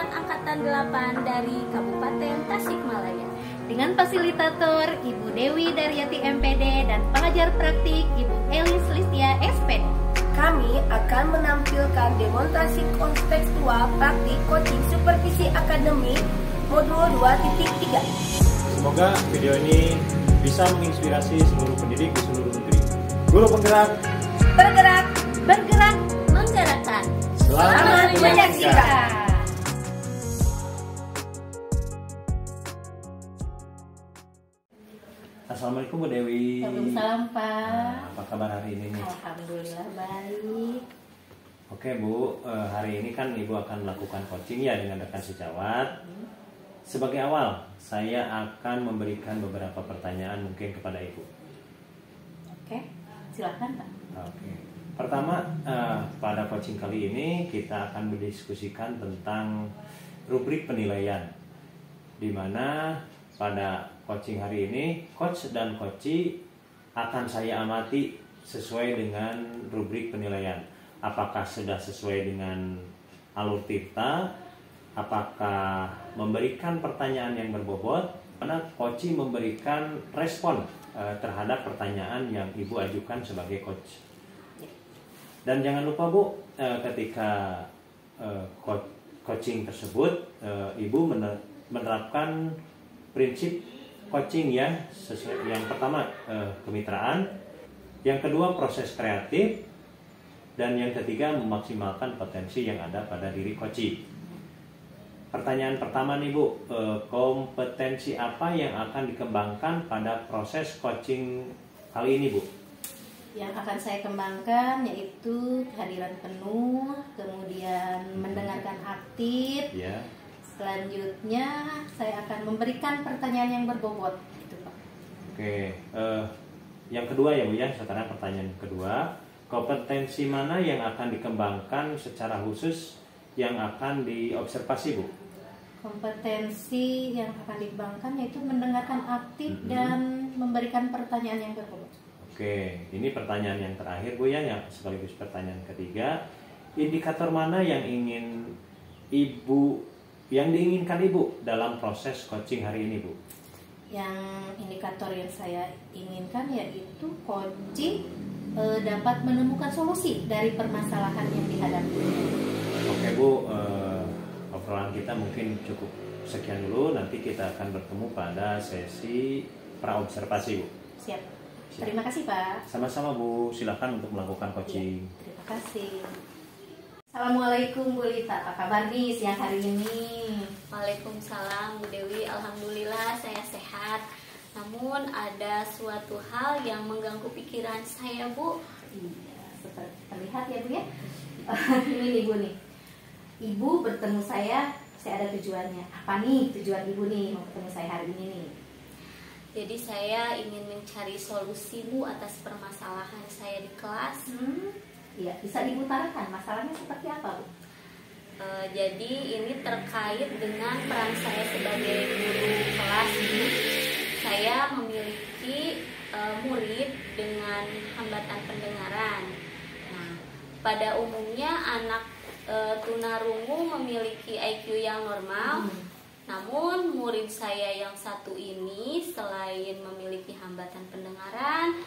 Angkatan 8 dari Kabupaten Tasikmalaya. Dengan fasilitator Ibu Dewi Daryati MPD dan pengajar praktik Ibu Elis Listia SPD. Kami akan menampilkan demonstrasi kontekstual praktik coaching supervisi akademik modul 2.3. Semoga video ini bisa menginspirasi seluruh pendidik di seluruh negeri. Guru penggerak, Bergerak, Bergerak, menggerakkan. selamat menyaksikan. Assalamualaikum Bu Dewi. Waalaikumsalam Pak. Apa kabar hari ini nih? Alhamdulillah baik. Oke Bu, hari ini kan Ibu akan melakukan coaching ya dengan rekan sejawat. Sebagai awal, saya akan memberikan beberapa pertanyaan mungkin kepada Ibu. Oke, silakan Pak. Oke. Pertama, pada coaching kali ini kita akan mendiskusikan tentang rubrik penilaian, di mana pada coaching hari ini coach dan coachee akan saya amati sesuai dengan rubrik penilaian. Apakah sudah sesuai dengan alur tirta? Apakah memberikan pertanyaan yang berbobot? Karena coachee memberikan respon terhadap pertanyaan yang Ibu ajukan sebagai coach. Dan jangan lupa Bu, ketika coaching tersebut, Ibu menerapkan prinsip coaching yang sesuai. Yang pertama kemitraan, yang kedua proses kreatif, dan yang ketiga memaksimalkan potensi yang ada pada diri coachee. Pertanyaan pertama nih Bu, kompetensi apa yang akan dikembangkan pada proses coaching kali ini Bu? Yang akan saya kembangkan yaitu kehadiran penuh, kemudian mendengarkan aktif. Ya. Selanjutnya saya akan memberikan pertanyaan yang berbobot, gitu Pak. Oke, yang kedua ya Bu ya, sekarang pertanyaan kedua, kompetensi mana yang akan dikembangkan secara khusus yang akan diobservasi Bu? Kompetensi yang akan dikembangkan yaitu mendengarkan aktif dan memberikan pertanyaan yang berbobot. Oke, ini pertanyaan yang terakhir Bu ya, yang sekaligus pertanyaan ketiga. Indikator mana yang diinginkan Ibu dalam proses coaching hari ini Bu? Yang indikator yang saya inginkan yaitu coaching dapat menemukan solusi dari permasalahan yang dihadapi. Oke Bu, obrolan kita mungkin cukup sekian dulu. Nanti kita akan bertemu pada sesi praobservasi Bu. Siap. Terima kasih Pak. Sama-sama Bu, silakan untuk melakukan coaching. Ya, terima kasih. Assalamualaikum Bu Lita, apa kabar nih siang hari ini? Waalaikumsalam Bu Dewi, alhamdulillah saya sehat. Namun ada suatu hal yang mengganggu pikiran saya Bu. Iya, seperti terlihat ya Bu ya. Ini nih Bu nih. Ibu bertemu saya ada tujuannya. Apa nih tujuan Ibu nih mau ketemu saya hari ini nih? Jadi saya ingin mencari solusi Bu atas permasalahan saya di kelas. Iya, bisa diutarakan masalahnya seperti apa Bu? Jadi ini terkait dengan peran saya sebagai guru kelas Bu. Saya memiliki murid dengan hambatan pendengaran. Nah, pada umumnya anak tunarungu memiliki IQ yang normal. Namun murid saya yang satu ini selain memiliki hambatan pendengaran,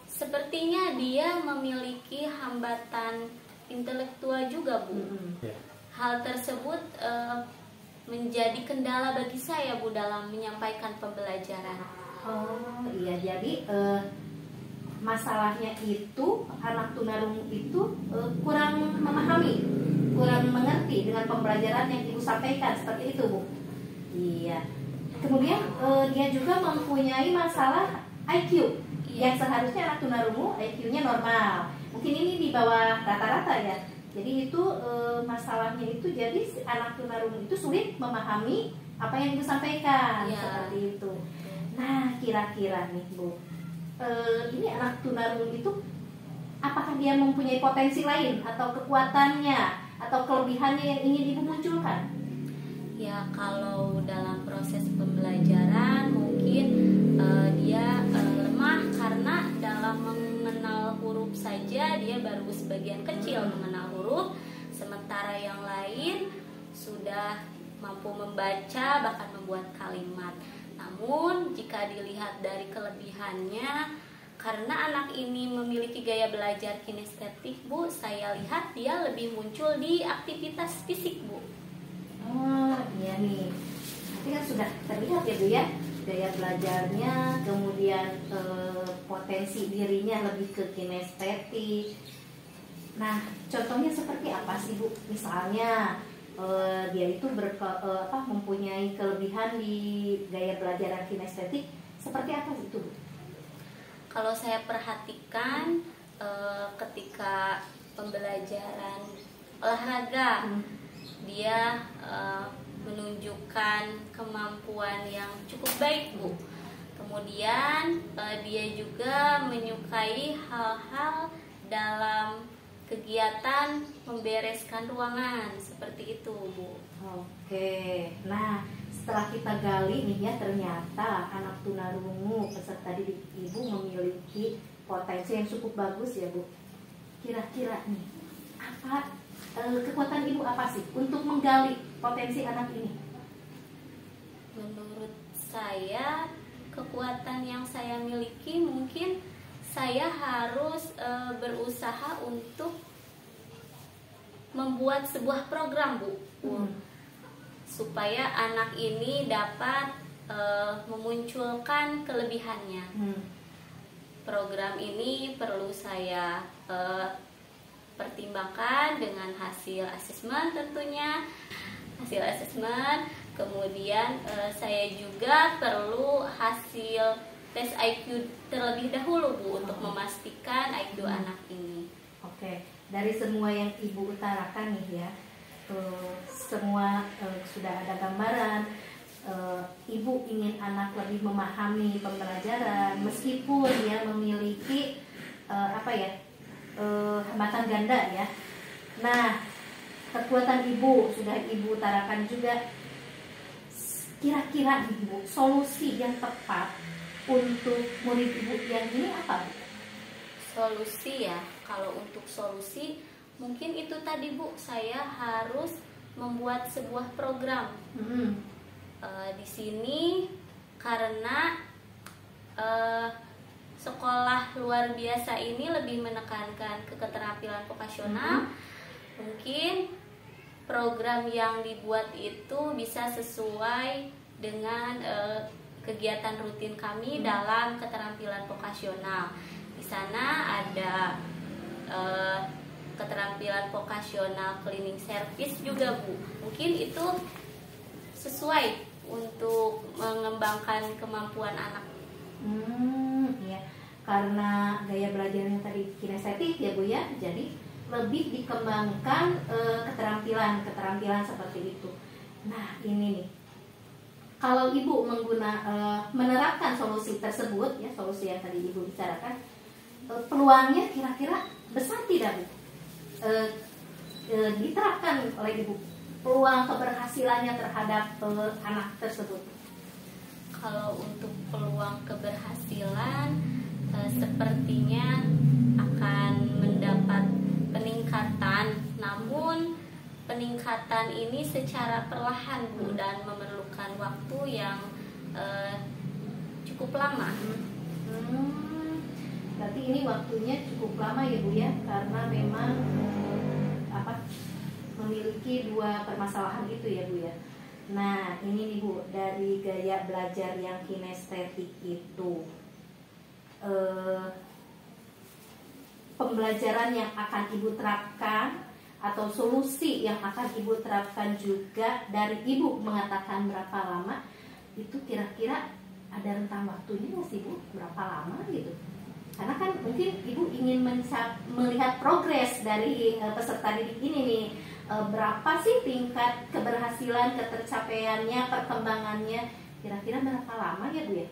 sepertinya dia memiliki hambatan intelektual juga Bu. Hal tersebut menjadi kendala bagi saya Bu dalam menyampaikan pembelajaran. Oh iya, jadi masalahnya itu anak tunarungu itu kurang memahami, kurang mengerti dengan pembelajaran yang Ibu sampaikan, seperti itu Bu. Iya. Kemudian dia juga mempunyai masalah IQ. Yang seharusnya anak tunarungu IQ-nya normal. Mungkin ini di bawah rata-rata ya. Jadi itu masalahnya itu, jadi anak tunarungu itu sulit memahami apa yang Ibu sampaikan, seperti itu. Nah, kira-kira nih Bu, ini anak tunarungu itu apakah dia mempunyai potensi lain atau kekuatannya atau kelebihannya yang ingin Ibu munculkan? Ya, kalau dalam proses pembelajaran mungkin dia lemah karena dalam mengenal huruf saja dia baru sebagian kecil mengenal huruf, sementara yang lain sudah mampu membaca bahkan membuat kalimat. Namun jika dilihat dari kelebihannya, karena anak ini memiliki gaya belajar kinestetik, Bu, saya lihat dia lebih muncul di aktivitas fisik, Bu. Oh iya nih, nanti kan sudah terlihat ya Bu ya, gaya belajarnya, kemudian potensi dirinya lebih ke kinestetik. Nah, contohnya seperti apa sih Bu? Misalnya dia itu mempunyai kelebihan di gaya belajar kinestetik, seperti apa itu Bu? Kalau saya perhatikan ketika pembelajaran olahraga, dia menunjukkan kemampuan yang cukup baik, Bu. Kemudian dia juga menyukai hal-hal dalam kegiatan membereskan ruangan, seperti itu, Bu. Oke, nah setelah kita gali nih ya, ternyata anak tunarungu peserta didik Ibu memiliki potensi yang cukup bagus ya Bu. Kira-kira nih, apa kekuatan Ibu apa sih untuk menggali potensi anak ini? Menurut saya, kekuatan yang saya miliki mungkin saya harus berusaha untuk membuat sebuah program, Bu. Supaya anak ini dapat memunculkan kelebihannya. Program ini perlu saya pertimbangkan dengan hasil asesmen tentunya. Hasil asesmen, kemudian saya juga perlu hasil tes IQ terlebih dahulu, Bu, untuk memastikan IQ anak ini. Oke, dari semua yang Ibu utarakan nih ya, semua sudah ada gambaran. Ibu ingin anak lebih memahami pembelajaran meskipun dia memiliki hambatan ganda ya. Nah, kekuatan Ibu sudah Ibu utarakan juga. Kira-kira Ibu, solusi yang tepat untuk murid Ibu yang ini apa? Solusi ya, kalau untuk solusi mungkin itu tadi, Bu, saya harus membuat sebuah program. Di sini karena sekolah luar biasa ini lebih menekankan ke keterampilan vokasional, mungkin program yang dibuat itu bisa sesuai dengan kegiatan rutin kami dalam keterampilan vokasional. Di sana ada keterampilan vokasional cleaning service juga, Bu. Mungkin itu sesuai untuk mengembangkan kemampuan anak. Iya. Karena gaya belajarnya tadi kinestetik ya Bu ya, jadi lebih dikembangkan keterampilan seperti itu. Nah ini nih, kalau Ibu menerapkan solusi tersebut ya, solusi yang tadi Ibu bicarakan, peluangnya kira-kira besar tidak Bu? Diterapkan oleh Ibu, peluang keberhasilannya terhadap anak tersebut. Kalau untuk peluang keberhasilan, sepertinya akan mendapat peningkatan, namun peningkatan ini secara perlahan, Bu, dan memerlukan waktu yang cukup lama. Berarti ini waktunya cukup lama ya Bu ya, karena memang memiliki dua permasalahan itu ya Bu ya. Nah ini nih Bu, dari gaya belajar yang kinestetik itu, pembelajaran yang akan Ibu terapkan atau solusi yang akan Ibu terapkan juga dari Ibu mengatakan berapa lama, itu kira-kira ada rentang waktunya nggak sih Bu? Berapa lama gitu? Karena kan mungkin Ibu ingin melihat progres dari peserta didik ini nih, berapa sih tingkat keberhasilan, ketercapaiannya, perkembangannya, kira-kira berapa lama ya Bu ya?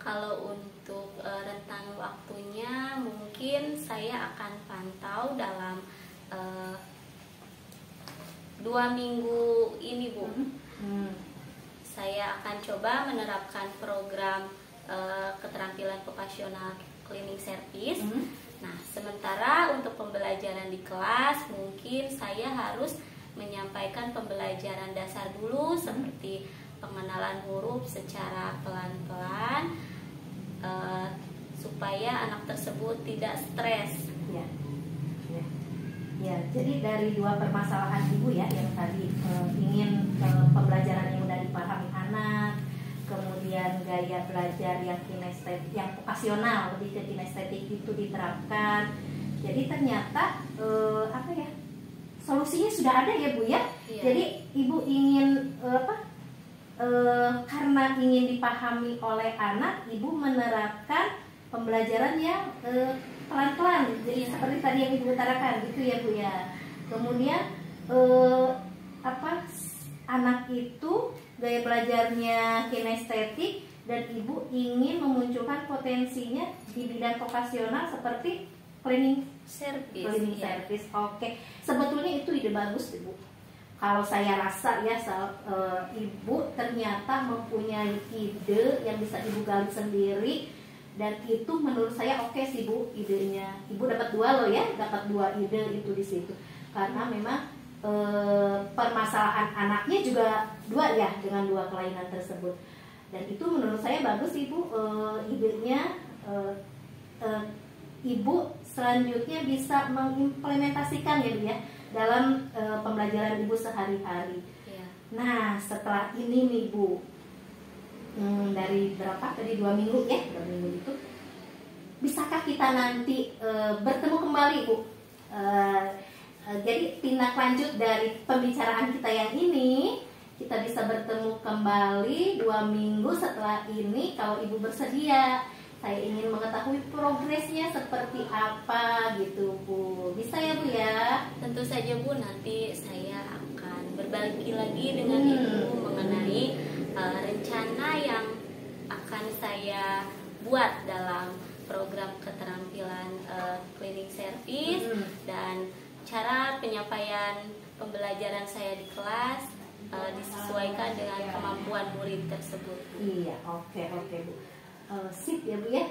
Kalau untuk rentang waktunya mungkin saya akan pantau dalam 2 minggu ini Bu. Saya akan coba menerapkan program keterampilan vokasional cleaning service. Nah, sementara untuk pembelajaran di kelas mungkin saya harus menyampaikan pembelajaran dasar dulu seperti pengenalan huruf secara pelan-pelan supaya anak tersebut tidak stres. Ya. Ya, jadi dari dua permasalahan ibu ya yang tadi ingin pembelajaran yang mudah dipahami anak, kemudian gaya belajar yang kinestetik, yang vokasional lebih ke kinestetik itu diterapkan. Jadi ternyata solusinya sudah ada ya Bu ya. Iya. Jadi ibu ingin karena ingin dipahami oleh anak, ibu menerapkan pembelajaran yang pelan-pelan. Jadi seperti tadi yang ibu utarakan gitu ya Bu ya. Kemudian anak itu gaya belajarnya kinestetik dan ibu ingin memunculkan potensinya di bidang vokasional seperti cleaning service. Oke. Sebetulnya itu ide bagus ibu. Kalau saya rasa ya ibu ternyata mempunyai ide yang bisa ibu gali sendiri. Dan itu menurut saya oke sih Bu idenya. Ibu dapat 2 loh ya, dapat 2 ide itu di situ. Karena memang permasalahan anaknya juga 2 ya dengan 2 kelainan tersebut. Dan itu menurut saya bagus Ibu idenya. Ibu selanjutnya bisa mengimplementasikan ya Bu ya dalam pembelajaran Ibu sehari-hari. Ya. Nah setelah ini nih Bu. Dari berapa tadi 2 minggu ya 2 minggu itu bisakah kita nanti bertemu kembali Bu jadi tindak lanjut dari pembicaraan kita yang ini kita bisa bertemu kembali 2 minggu setelah ini kalau Ibu bersedia. Saya ingin mengetahui progresnya seperti apa gitu Bu. Bisa ya Bu ya? Tentu saja Bu, nanti saya akan berbagi lagi dengan Ibu mengenai rencana yang akan saya buat dalam program keterampilan cleaning service dan cara penyampaian pembelajaran saya di kelas disesuaikan dengan kemampuan murid tersebut. Iya, oke Bu. Sip ya Bu ya.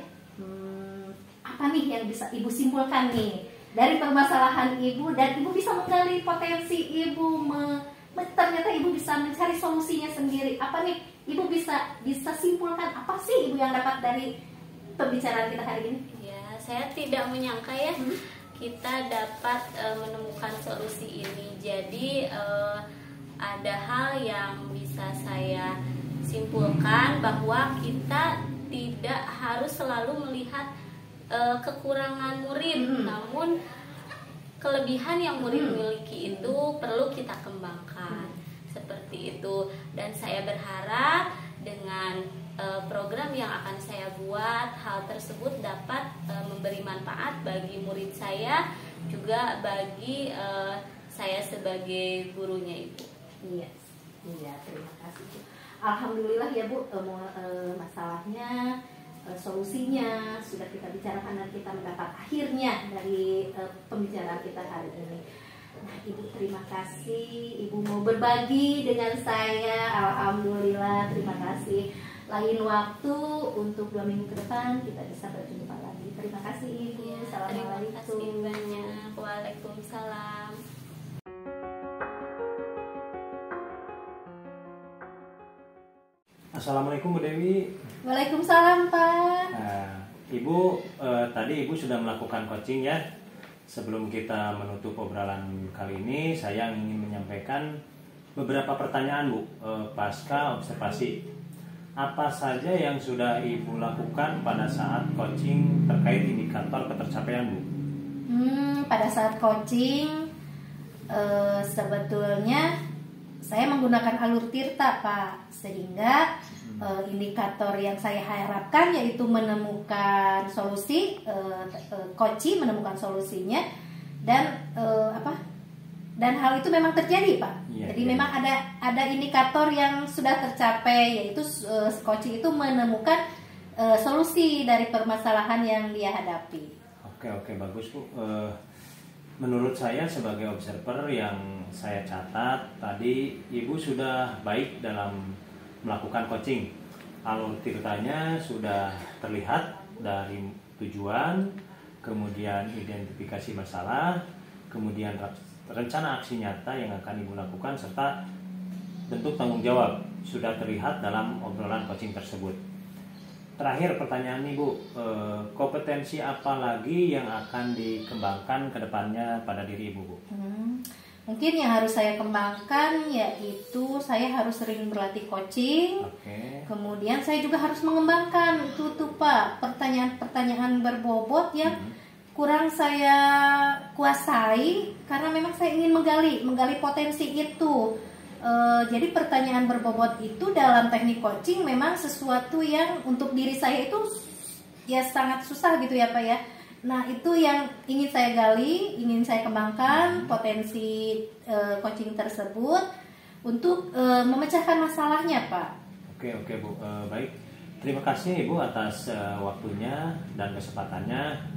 Apa nih yang bisa Ibu simpulkan nih dari permasalahan Ibu dan Ibu bisa menggali potensi Ibu ternyata Ibu bisa mencari solusinya sendiri. Apa nih Ibu bisa simpulkan apa sih Ibu yang dapat dari pembicaraan kita hari ini? Ya, saya tidak menyangka ya kita dapat menemukan solusi ini. Jadi ada hal yang bisa saya simpulkan bahwa kita tidak harus selalu melihat kekurangan murid, namun kelebihan yang murid miliki itu perlu kita kembangkan seperti itu. Dan saya berharap dengan program yang akan saya buat, hal tersebut dapat memberi manfaat bagi murid saya, juga bagi saya sebagai gurunya Ibu. Iya, terima kasih Bu. Alhamdulillah ya Bu, masalahnya solusinya sudah kita bicarakan dan kita mendapat akhirnya dari pembicaraan kita hari ini. Nah Ibu terima kasih, Ibu mau berbagi dengan saya. Alhamdulillah, terima kasih. Lain waktu untuk 2 minggu ke depan kita bisa berjumpa lagi. Terima kasih Ibu. Assalamualaikum. Terima kasih banyak. Waalaikumsalam. Assalamualaikum Bu Dewi. Waalaikumsalam Pak. Ibu tadi Ibu sudah melakukan coaching ya. Sebelum kita menutup obrolan kali ini, saya ingin menyampaikan beberapa pertanyaan Bu pasca observasi. Apa saja yang sudah Ibu lakukan pada saat coaching terkait indikator ketercapaian Bu? Pada saat coaching sebetulnya saya menggunakan alur tirta Pak, sehingga indikator yang saya harapkan yaitu menemukan solusi, coaching menemukan solusinya dan dan hal itu memang terjadi Pak. Jadi memang ada indikator yang sudah tercapai, yaitu coaching itu menemukan solusi dari permasalahan yang dia hadapi. Oke bagus Bu. Menurut saya sebagai observer yang saya catat tadi, Ibu sudah baik dalam melakukan coaching. Alur tirtanya sudah terlihat dari tujuan, kemudian identifikasi masalah, kemudian rencana aksi nyata yang akan Ibu lakukan serta bentuk tanggung jawab sudah terlihat dalam obrolan coaching tersebut. Terakhir pertanyaan Ibu, kompetensi apa lagi yang akan dikembangkan ke depannya pada diri Ibu, Bu? Mungkin yang harus saya kembangkan yaitu saya harus sering berlatih coaching. Oke. Kemudian saya juga harus mengembangkan itu tuh Pak, pertanyaan-pertanyaan berbobot yang kurang saya kuasai karena memang saya ingin menggali potensi itu. Jadi pertanyaan berbobot itu dalam teknik coaching memang sesuatu yang untuk diri saya itu ya sangat susah gitu ya Pak ya. Nah itu yang ingin saya gali, ingin saya kembangkan potensi coaching tersebut untuk memecahkan masalahnya Pak. Oke Bu, baik. Terima kasih Ibu atas waktunya dan kesempatannya.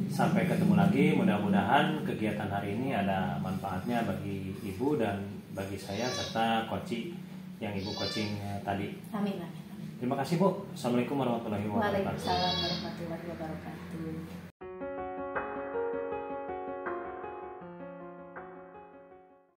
Sampai ketemu lagi, mudah-mudahan kegiatan hari ini ada manfaatnya bagi Ibu dan bagi saya serta coaching yang Ibu coaching tadi. Amin. Terima kasih Bu. Assalamualaikum warahmatullahi wabarakatuh. Waalaikumsalam warahmatullahi wabarakatuh.